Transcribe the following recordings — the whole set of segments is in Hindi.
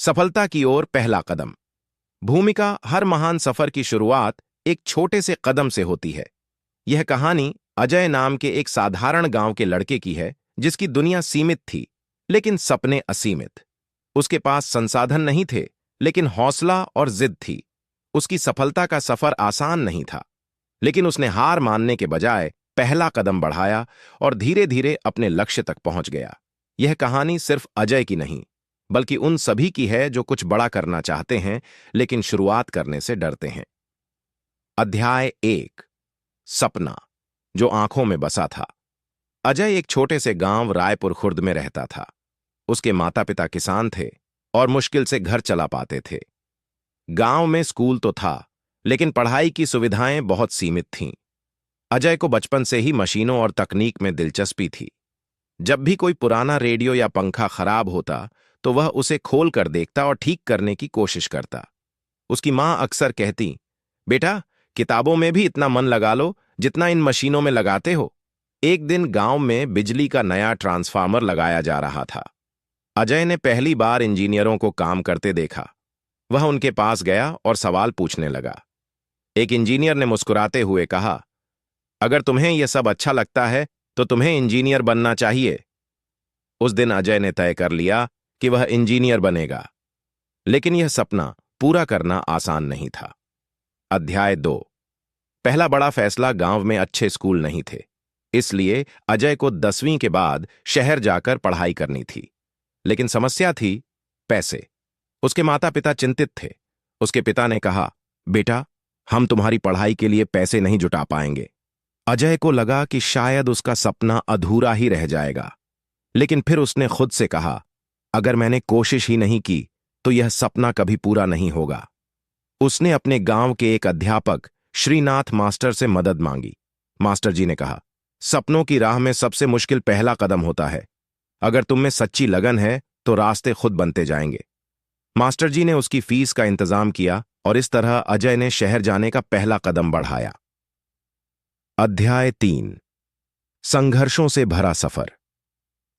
सफलता की ओर पहला कदम। भूमिका हर महान सफर की शुरुआत एक छोटे से कदम से होती है। यह कहानी अजय नाम के एक साधारण गांव के लड़के की है, जिसकी दुनिया सीमित थी, लेकिन सपने असीमित। उसके पास संसाधन नहीं थे, लेकिन हौसला और जिद थी। उसकी सफलता का सफर आसान नहीं था, लेकिन उसने हार मानने के बजाय पहला कदम बढ़ाया और धीरे धीरे अपने लक्ष्य तक पहुंच गया। यह कहानी सिर्फ अजय की नहीं, बल्कि उन सभी की है जो कुछ बड़ा करना चाहते हैं, लेकिन शुरुआत करने से डरते हैं। अध्याय 1। सपना जो आंखों में बसा था। अजय एक छोटे से गांव रायपुर खुर्द में रहता था। उसके माता पिता किसान थे और मुश्किल से घर चला पाते थे। गांव में स्कूल तो था, लेकिन पढ़ाई की सुविधाएं बहुत सीमित थीं। अजय को बचपन से ही मशीनों और तकनीक में दिलचस्पी थी। जब भी कोई पुराना रेडियो या पंखा खराब होता, तो वह उसे खोल कर देखता और ठीक करने की कोशिश करता। उसकी मां अक्सर कहती, बेटा, किताबों में भी इतना मन लगा लो जितना इन मशीनों में लगाते हो। एक दिन गांव में बिजली का नया ट्रांसफार्मर लगाया जा रहा था। अजय ने पहली बार इंजीनियरों को काम करते देखा। वह उनके पास गया और सवाल पूछने लगा। एक इंजीनियर ने मुस्कुराते हुए कहा, अगर तुम्हें यह सब अच्छा लगता है तो तुम्हें इंजीनियर बनना चाहिए। उस दिन अजय ने तय कर लिया कि वह इंजीनियर बनेगा, लेकिन यह सपना पूरा करना आसान नहीं था। अध्याय 2। पहला बड़ा फैसला। गांव में अच्छे स्कूल नहीं थे, इसलिए अजय को 10वीं के बाद शहर जाकर पढ़ाई करनी थी। लेकिन समस्या थी पैसे। उसके माता पिता चिंतित थे। उसके पिता ने कहा, बेटा, हम तुम्हारी पढ़ाई के लिए पैसे नहीं जुटा पाएंगे। अजय को लगा कि शायद उसका सपना अधूरा ही रह जाएगा, लेकिन फिर उसने खुद से कहा, अगर मैंने कोशिश ही नहीं की तो यह सपना कभी पूरा नहीं होगा। उसने अपने गांव के एक अध्यापक श्रीनाथ मास्टर से मदद मांगी। मास्टर जी ने कहा, सपनों की राह में सबसे मुश्किल पहला कदम होता है। अगर तुम में सच्ची लगन है तो रास्ते खुद बनते जाएंगे। मास्टर जी ने उसकी फीस का इंतजाम किया और इस तरह अजय ने शहर जाने का पहला कदम बढ़ाया। अध्याय 3। संघर्षों से भरा सफर।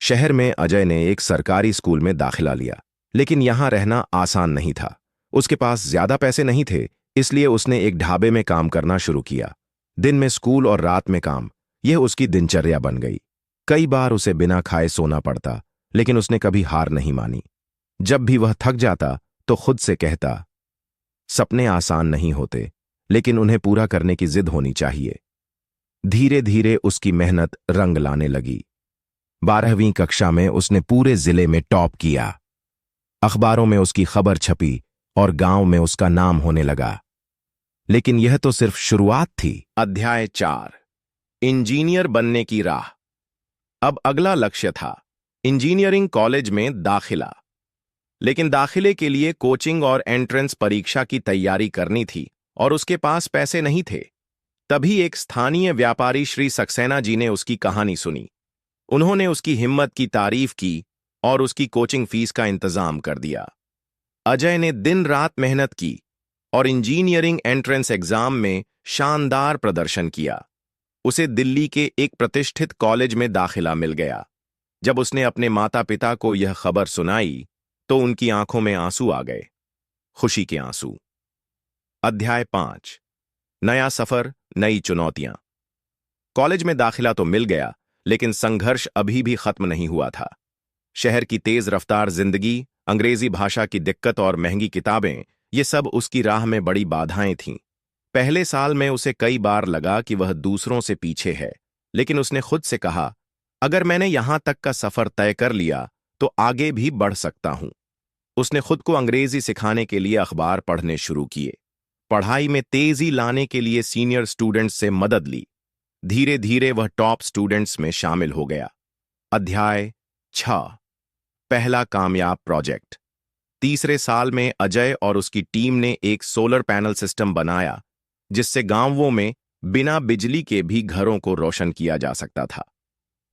शहर में अजय ने एक सरकारी स्कूल में दाखिला लिया, लेकिन यहां रहना आसान नहीं था। उसके पास ज्यादा पैसे नहीं थे, इसलिए उसने एक ढाबे में काम करना शुरू किया। दिन में स्कूल और रात में काम, यह उसकी दिनचर्या बन गई। कई बार उसे बिना खाए सोना पड़ता, लेकिन उसने कभी हार नहीं मानी। जब भी वह थक जाता तो खुद से कहता, सपने आसान नहीं होते, लेकिन उन्हें पूरा करने की जिद होनी चाहिए। धीरे धीरे उसकी मेहनत रंग लाने लगी। 12वीं कक्षा में उसने पूरे जिले में टॉप किया। अखबारों में उसकी खबर छपी और गांव में उसका नाम होने लगा। लेकिन यह तो सिर्फ शुरुआत थी। अध्याय 4। इंजीनियर बनने की राह। अब अगला लक्ष्य था इंजीनियरिंग कॉलेज में दाखिला। लेकिन दाखिले के लिए कोचिंग और एंट्रेंस परीक्षा की तैयारी करनी थी और उसके पास पैसे नहीं थे। तभी एक स्थानीय व्यापारी श्री सक्सेना जी ने उसकी कहानी सुनी। उन्होंने उसकी हिम्मत की तारीफ की और उसकी कोचिंग फीस का इंतजाम कर दिया। अजय ने दिन रात मेहनत की और इंजीनियरिंग एंट्रेंस एग्जाम में शानदार प्रदर्शन किया। उसे दिल्ली के एक प्रतिष्ठित कॉलेज में दाखिला मिल गया। जब उसने अपने माता पिता को यह खबर सुनाई तो उनकी आंखों में आंसू आ गए, खुशी के आंसू। अध्याय 5। नया सफर, नई चुनौतियां। कॉलेज में दाखिला तो मिल गया, लेकिन संघर्ष अभी भी खत्म नहीं हुआ था। शहर की तेज रफ्तार जिंदगी, अंग्रेजी भाषा की दिक्कत और महंगी किताबें, ये सब उसकी राह में बड़ी बाधाएं थीं। पहले साल में उसे कई बार लगा कि वह दूसरों से पीछे है, लेकिन उसने खुद से कहा, अगर मैंने यहां तक का सफर तय कर लिया तो आगे भी बढ़ सकता हूं। उसने खुद को अंग्रेजी सिखाने के लिए अखबार पढ़ने शुरू किए। पढ़ाई में तेजी लाने के लिए सीनियर स्टूडेंट्स से मदद ली। धीरे धीरे वह टॉप स्टूडेंट्स में शामिल हो गया। अध्याय 6। पहला कामयाब प्रोजेक्ट। तीसरे साल में अजय और उसकी टीम ने एक सोलर पैनल सिस्टम बनाया, जिससे गांवों में बिना बिजली के भी घरों को रोशन किया जा सकता था।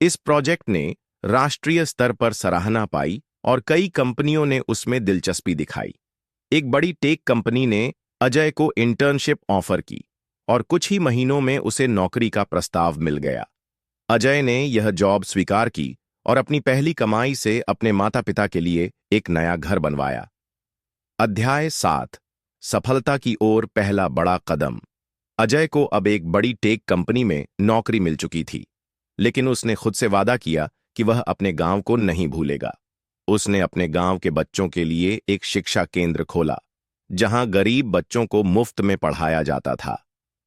इस प्रोजेक्ट ने राष्ट्रीय स्तर पर सराहना पाई और कई कंपनियों ने उसमें दिलचस्पी दिखाई। एक बड़ी टेक कंपनी ने अजय को इंटर्नशिप ऑफर की और कुछ ही महीनों में उसे नौकरी का प्रस्ताव मिल गया। अजय ने यह जॉब स्वीकार की और अपनी पहली कमाई से अपने माता पिता के लिए एक नया घर बनवाया। अध्याय 7। सफलता की ओर पहला बड़ा कदम। अजय को अब एक बड़ी टेक कंपनी में नौकरी मिल चुकी थी, लेकिन उसने खुद से वादा किया कि वह अपने गांव को नहीं भूलेगा। उसने अपने गांव के बच्चों के लिए एक शिक्षा केंद्र खोला, जहां गरीब बच्चों को मुफ्त में पढ़ाया जाता था।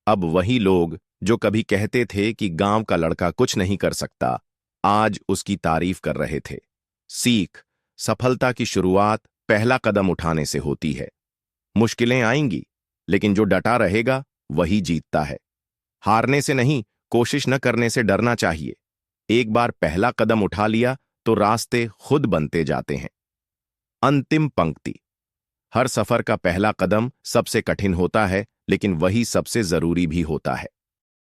अब वही लोग जो कभी कहते थे कि गांव का लड़का कुछ नहीं कर सकता, आज उसकी तारीफ कर रहे थे। सीख: सफलता की शुरुआत पहला कदम उठाने से होती है। मुश्किलें आएंगी, लेकिन जो डटा रहेगा वही जीतता है। हारने से नहीं, कोशिश न करने से डरना चाहिए। एक बार पहला कदम उठा लिया तो रास्ते खुद बनते जाते हैं। अंतिम पंक्ति: हर सफर का पहला कदम सबसे कठिन होता है, लेकिन वही सबसे जरूरी भी होता है।